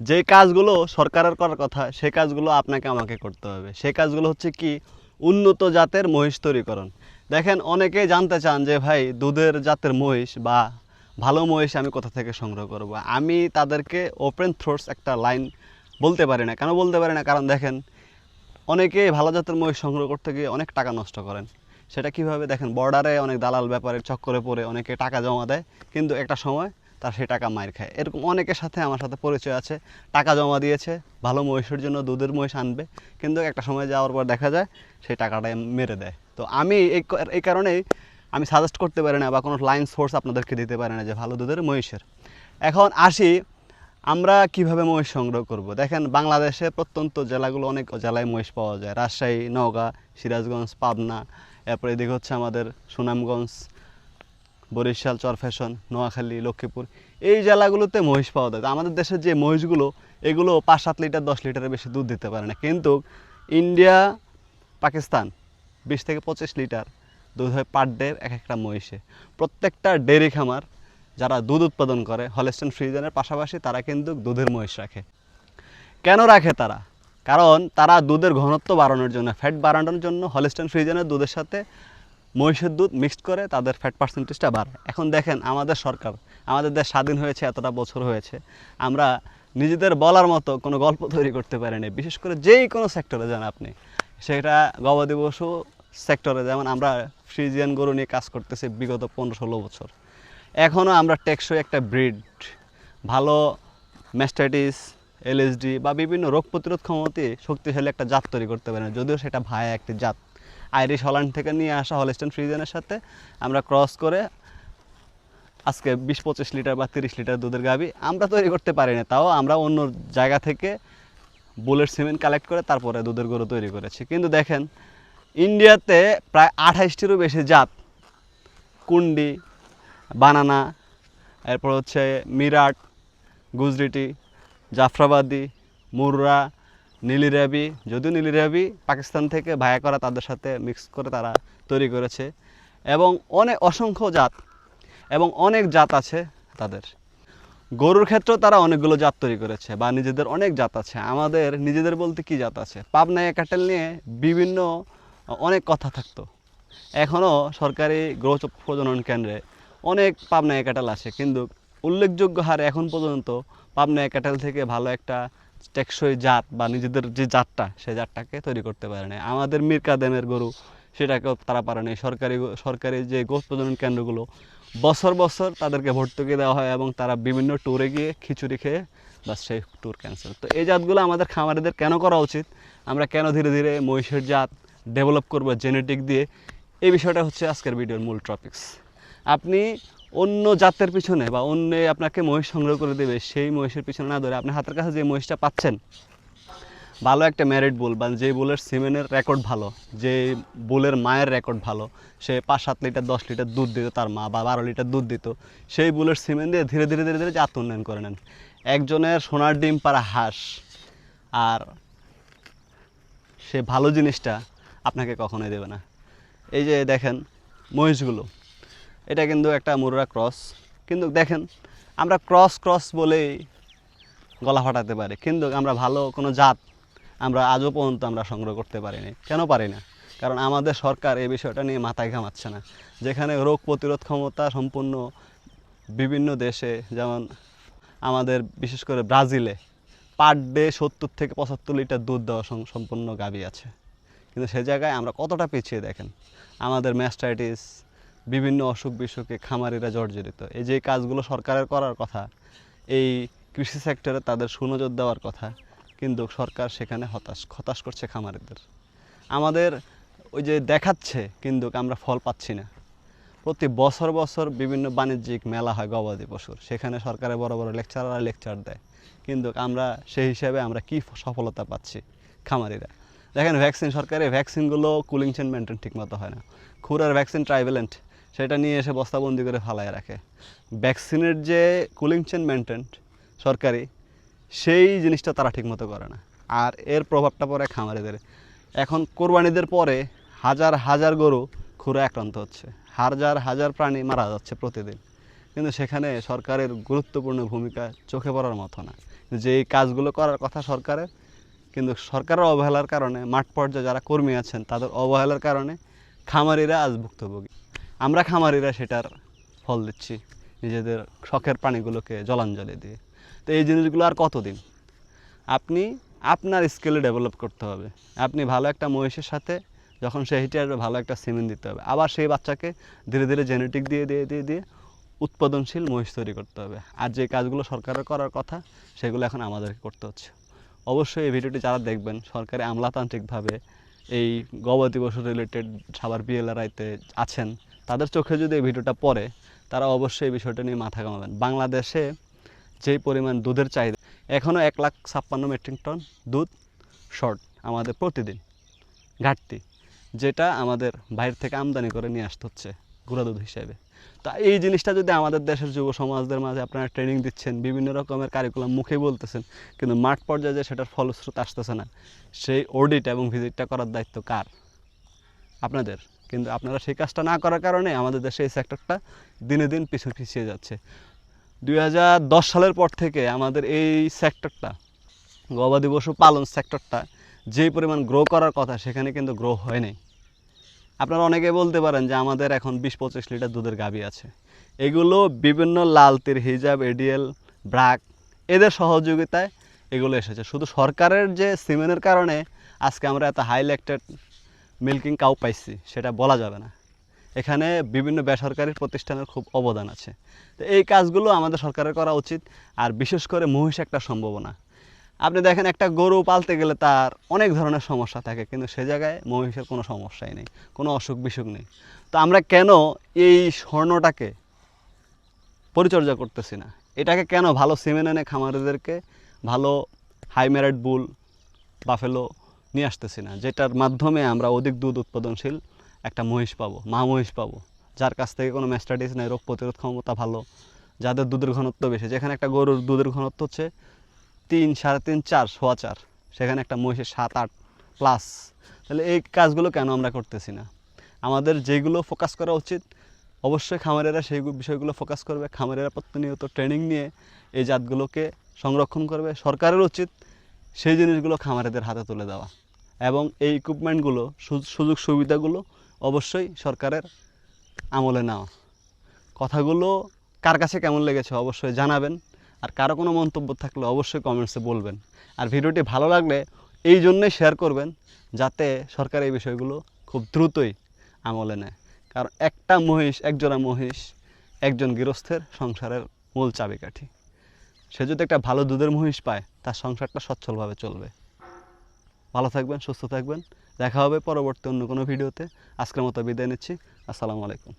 যে কাজগুলো সরকারের করার কথা সেই কাজগুলো আপনাকে আমাকে করতে হবে। সেই কাজগুলো হচ্ছে কি, উন্নত জাতের মহিষ তৈরিকরণ। দেখেন, অনেকেই জানতে চান যে ভাই দুধের জাতের মহিষ বা ভালো মহিষ আমি কোথা থেকে সংগ্রহ করব। আমি তাদেরকে ওপেন থ্রোটস একটা লাইন বলতে পারি না। কেন বলতে পারি না? কারণ দেখেন, অনেকেই ভালো জাতের মহিষ সংগ্রহ করতে গিয়ে অনেক টাকা নষ্ট করেন। সেটা কীভাবে দেখেন, বর্ডারে অনেক দালাল ব্যাপারের চক্করে পড়ে অনেকে টাকা জমা দেয়, কিন্তু একটা সময় তার সেই টাকা মাইর খায়। এরকম অনেকের সাথে আমার সাথে পরিচয় আছে। টাকা জমা দিয়েছে ভালো মহিষের জন্য, দুধের মহিষ আনবে, কিন্তু একটা সময় যাওয়ার পর দেখা যায় সেই টাকাটা মেরে দেয়। তো আমি এই কারণেই আমি সাজেস্ট করতে পারি না বা কোনো লাইন সোর্স আপনাদেরকে দিতে পারি না যে ভালো দুধের মহিষের। এখন আসি, আমরা কিভাবে মহিষ সংগ্রহ করব। দেখেন, বাংলাদেশে প্রত্যন্ত জেলাগুলো, অনেক জেলায় মহিষ পাওয়া যায়। রাজশাহী, নওগাঁ, সিরাজগঞ্জ, পাবনা, এরপরে এদিকে হচ্ছে আমাদের সুনামগঞ্জ, বরিশাল, চরফ্যাশন, নোয়াখালী, লক্ষ্মীপুর, এই জেলাগুলোতে মহিষ পাওয়া যায়। আমাদের দেশের যে মহিষগুলো, এগুলো 5-7 লিটার 10 লিটারের বেশি দুধ দিতে পারে না, কিন্তু ইন্ডিয়া, পাকিস্তান 20 থেকে 25 লিটার দুধ হয় পার ডে এক একটা মহিষে। প্রত্যেকটা ডেয়ারি খামার যারা দুধ উৎপাদন করে হলস্টেইন ফ্রিজিয়ানের পাশাপাশি তারা কিন্তু দুধের মহিষ রাখে। কেন রাখে তারা? কারণ তারা দুধের ঘনত্ব বাড়ানোর জন্য, ফ্যাট বাড়ানোর জন্য হলস্টেইন ফ্রিজিয়ানের দুধের সাথে মহিষের দুধ মিক্সড করে তাদের ফ্যাট পার্সেন্টেজটা বাড়ায়। এখন দেখেন, আমাদের সরকার, আমাদের দেশ স্বাধীন হয়েছে এতটা বছর হয়েছে, আমরা নিজেদের বলার মতো কোনো গল্প তৈরি করতে পারিনি। বিশেষ করে যেই কোনো সেক্টরে যান আপনি, সেটা গবাদি পশু সেক্টরে, যেমন আমরা ফ্রিজিয়ান গরু নিয়ে কাজ করতেছি বিগত 15-16 বছর। এখনও আমরা টেকসই একটা ব্রিড, ভালো ম্যাস্টাইটিস, এলএসডি বা বিভিন্ন রোগ প্রতিরোধ ক্ষমতায় শক্তিশালী একটা জাত তৈরি করতে পারি না, যদিও সেটা ভায়া একটি জাত। আইরিশ হল্যান্ড থেকে নিয়ে আসা হলস্টেইন ফ্রিজিয়ানের সাথে আমরা ক্রস করে আজকে 20-25 লিটার বা 30 লিটার দুধের গাভী আমরা তৈরি করতে পারি না। তাও আমরা অন্য জায়গা থেকে বুলেট সিমেন্ট কালেক্ট করে তারপরে দুধের গরু তৈরি করেছি। কিন্তু দেখেন, ইন্ডিয়াতে প্রায় 28টিরও বেশি জাত, কুন্ডি, বানানা, এরপর হচ্ছে মিরাট, গুজরিটি, জাফরাবাদি, মুর্রা, নীলি র্যাবি, যদিও নীলি র্যাবি পাকিস্তান থেকে ভায়া করা, তাদের সাথে মিক্স করে তারা তৈরি করেছে, এবং অনেক অসংখ্য জাত এবং অনেক জাত আছে তাদের। গরুর ক্ষেত্রেও তারা অনেকগুলো জাত তৈরি করেছে বা নিজেদের অনেক জাত আছে। আমাদের নিজেদের বলতে কি জাত আছে, পাবনায় ক্যাটেল নিয়ে বিভিন্ন অনেক কথা থাকতো। এখনও সরকারি গরু প্রজনন কেন্দ্রে অনেক পাবনায় ক্যাটেল আছে, কিন্তু উল্লেখযোগ্য হারে এখন পর্যন্ত পাবনায় ক্যাটেল থেকে ভালো একটা টেকসই জাত বা নিজেদের যে জাতটা, সেই জাতটাকে তৈরি করতে পারে না। আমাদের মীর কাদেমের গরু, সেটাকেও তারা পারে না। সরকারি যে গোশ প্রজনন কেন্দ্রগুলো, বছর বছর তাদেরকে ভর্তুকি দেওয়া হয় এবং তারা বিভিন্ন ট্যুরে গিয়ে খিচুড়ি খেয়ে বাস সেই ট্যুর ক্যান্সেল। তো এই জাতগুলো আমাদের খামারিদের কেন করা উচিত, আমরা কেন ধীরে ধীরে মহিষের জাত ডেভেলপ করবো জেনেটিক দিয়ে, এই বিষয়টা হচ্ছে আজকের ভিডিওর মূল টপিকস। আপনি অন্য জাতের পিছনে বা অন্য আপনাকে মহিষ সংগ্রহ করে দেবে, সেই মহিষের পিছনে না ধরে আপনি হাতের কাছে যে মহিষটা পাচ্ছেন, ভালো একটা ম্যারিড বুল বা যে বুলের সিমেনের রেকর্ড ভালো, যে বুলের মায়ের রেকর্ড ভালো, সে 5-7 লিটার 10 লিটার দুধ দিত তার মা, বা 12 লিটার দুধ দিত, সেই বুলের সিমেন্ট দিয়ে ধীরে ধীরে ধীরে ধীরে জাত উন্নয়ন করে নেন। একজনের সোনার ডিম পাড়া হাঁস আর সে ভালো জিনিসটা আপনাকে কখনোই দেবে না। এই যে দেখেন মহিষগুলো, এটা কিন্তু একটা মুর্রা ক্রস, কিন্তু দেখেন আমরা ক্রস বলেই গলা ফাটাতে পারি, কিন্তু আমরা ভালো কোনো জাত আমরা আজও পর্যন্ত আমরা সংগ্রহ করতে পারিনি। কেন পারি না? কারণ আমাদের সরকার এই বিষয়টা নিয়ে মাথায় ঘামাচ্ছে না। যেখানে রোগ প্রতিরোধ ক্ষমতা সম্পূর্ণ বিভিন্ন দেশে, যেমন আমাদের বিশেষ করে ব্রাজিলে পার ডে 70 থেকে 75 লিটার দুধ দেওয়া সম্পূর্ণ গাভী আছে, কিন্তু সে জায়গায় আমরা কতটা পিছিয়ে। দেখেন, আমাদের ম্যাস্টাইটিস, বিভিন্ন অসুখ বিসুখে খামারিরা জর্জরিত। এই যে কাজগুলো সরকারের করার কথা, এই কৃষি সেক্টরে তাদের সুনজর দেওয়ার কথা, কিন্তু সরকার সেখানে হতাশ করছে খামারিদের। আমাদের ওই যে দেখাচ্ছে, কিন্তু আমরা ফল পাচ্ছি না। প্রতি বছর বছর বিভিন্ন বাণিজ্যিক মেলা হয় গবাদি পশুর, সেখানে সরকারের বড় বড় লেকচারাররা লেকচার দেয়, কিন্তু আমরা সেই হিসাবে আমরা কি সফলতা পাচ্ছি খামারিরা? দেখেন, ভ্যাকসিন, সরকারি ভ্যাকসিনগুলো কুলিং চেন মেনটেন ঠিকমতো হয় না। খুরার ভ্যাকসিন ট্রাইভ্যালেন্ট, সেটা নিয়ে এসে বস্তাবন্দি করে ফালায় রাখে। ভ্যাকসিনের যে কুলিং চেন মেনটেন সরকারি, সেই জিনিসটা তারা ঠিকমতো করে না, আর এর প্রভাবটা পড়ে খামারিদের। এখন কোরবানিদের পরে হাজার হাজার গরু খুরা আক্রান্ত হচ্ছে, হাজার হাজার প্রাণী মারা যাচ্ছে প্রতিদিন, কিন্তু সেখানে সরকারের গুরুত্বপূর্ণ ভূমিকা চোখে পড়ার মতো না। যে এই কাজগুলো করার কথা সরকারের, কিন্তু সরকারের অবহেলার কারণে মাঠ পর্যায়ে যারা কর্মী আছেন তাদের অবহেলার কারণে খামারিরা আজ ভুক্তভোগী। আমরা খামারিরা সেটার ফল দিচ্ছি নিজেদের শখের প্রাণীগুলোকে জলাঞ্জলি দিয়ে। তো এই জিনিসগুলো আর কতদিন? আপনি আপনার স্কিলে ডেভেলপ করতে হবে। আপনি ভালো একটা মহিষের সাথে যখন সে হিটে আসবে ভালো একটা সিমেন্ট দিতে হবে, আবার সেই বাচ্চাকে ধীরে ধীরে জেনেটিক দিয়ে দিয়ে দিয়ে দিয়ে উৎপাদনশীল মহিষ তৈরি করতে হবে। আর যে কাজগুলো সরকারের করার কথা সেগুলো এখন আমাদেরকে করতে হচ্ছে। অবশ্যই এই ভিডিওটি যারা দেখবেন সরকারি আমলাতান্ত্রিকভাবে এই গবাদি পশু রিলেটেড সাভার বিএলআরআইতে আছেন, তাদের চোখে যদি এই ভিডিওটা পড়ে তারা অবশ্যই এই বিষয়টা নিয়ে মাথা ঘামাবেন। বাংলাদেশে যেই পরিমাণ দুধের চাহিদা, এখনও 1,56,000 মেট্রিক টন দুধ শর্ট আমাদের প্রতিদিন ঘাটতি, যেটা আমাদের বাইরে থেকে আমদানি করে নিয়ে আসতে হচ্ছে গুঁড়া দুধ হিসেবে। তা এই জিনিসটা যদি আমাদের দেশের যুব সমাজদের মাঝে আপনারা ট্রেনিং দিচ্ছেন, বিভিন্ন রকমের কারিকুলাম মুখে বলতেছেন, কিন্তু মাঠ পর্যায়ে যে সেটার ফলস্রোত আসতেছে না, সেই অডিট এবং ভিজিটটা করার দায়িত্ব কার? আপনাদের। কিন্তু আপনারা সেই কাজটা না করার কারণে আমাদের দেশে এই সেক্টরটা দিনে দিন পিছিয়ে যাচ্ছে। 2010 সালের পর থেকে আমাদের এই সেক্টরটা, গবাদি পশু পালন সেক্টরটা যেই পরিমাণ গ্রো করার কথা সেখানে কিন্তু গ্রো হয়নি। আপনারা অনেকে বলতে পারেন যে আমাদের এখন 20-25 লিটার দুধের গাভী আছে। এগুলো বিভিন্ন লালতির, হিজাব, এডিএল, ব্রাক এদের সহযোগিতায় এগুলো এসেছে। শুধু সরকারের যে সিমেন্টের কারণে আজকে আমরা এত হাই ল্যাকটেড মিল্কিং কাউ পাইছি সেটা বলা যাবে না। এখানে বিভিন্ন বেসরকারি প্রতিষ্ঠানের খুব অবদান আছে। তো এই কাজগুলো আমাদের সরকারের করা উচিত। আর বিশেষ করে মহিষ একটা সম্ভাবনা। আপনি দেখেন একটা গরু পালতে গেলে তার অনেক ধরনের সমস্যা থাকে, কিন্তু সে জায়গায় মহিষের কোনো সমস্যাই নেই, কোনো অসুখ বিসুখ নেই। তো আমরা কেন এই স্বর্ণটাকে পরিচর্যা করতেছি না? এটাকে কেন ভালো সিমেন্ট এনে খামারিদেরকে ভালো হাইমেরাইট বুল বাফেলো নিয়ে আসতেছি না, যেটার মাধ্যমে আমরা অধিক দুধ উৎপাদনশীল একটা মহিষ পাবো, মা মহিষ পাবো, যার কাছ থেকে কোনো ম্যাস্টাইটিস নেই, রোগ প্রতিরোধ ক্ষমতা ভালো, যাদের দুধের ঘনত্ব বেশি। যেখানে একটা গরুর দুধের ঘনত্ব হচ্ছে 3, 3.5, 4, 4.25, সেখানে একটা মহিষের 7-8 প্লাস। তাহলে এই কাজগুলো কেন আমরা করতেছি না? আমাদের যেগুলো ফোকাস করা উচিত অবশ্যই খামারেরা সেই বিষয়গুলো ফোকাস করবে। খামারেরা প্রতিনিয়ত ট্রেনিং নিয়ে এই জাতগুলোকে সংরক্ষণ করবে। সরকারের উচিত সেই জিনিসগুলো খামারেদের হাতে তুলে দেওয়া, এবং এই ইকুইপমেন্টগুলো, সুযোগ সুবিধাগুলো অবশ্যই সরকারের আমলে নেওয়া। কথাগুলো কার কাছে কেমন লেগেছে অবশ্যই জানাবেন। আর কারো কোনো মন্তব্য থাকলে অবশ্যই কমেন্টসে বলবেন। আর ভিডিওটি ভালো লাগলে এই জন্যই শেয়ার করবেন যাতে সরকার এই বিষয়গুলো খুব দ্রুতই আমলে নেয়। কারণ একটা মহিষ, একজোড়া মহিষ একজন গৃহস্থের সংসারের মূল চাবিকাঠি। সে যদি একটা ভালো দুধের মহিষ পায় তার সংসারটা সচ্ছলভাবে চলবে। ভালো থাকবেন, সুস্থ থাকবেন। দেখা হবে পরবর্তী অন্য কোনো ভিডিওতে। আজকের মতো বিদায় নিচ্ছি। আসসালামু আলাইকুম।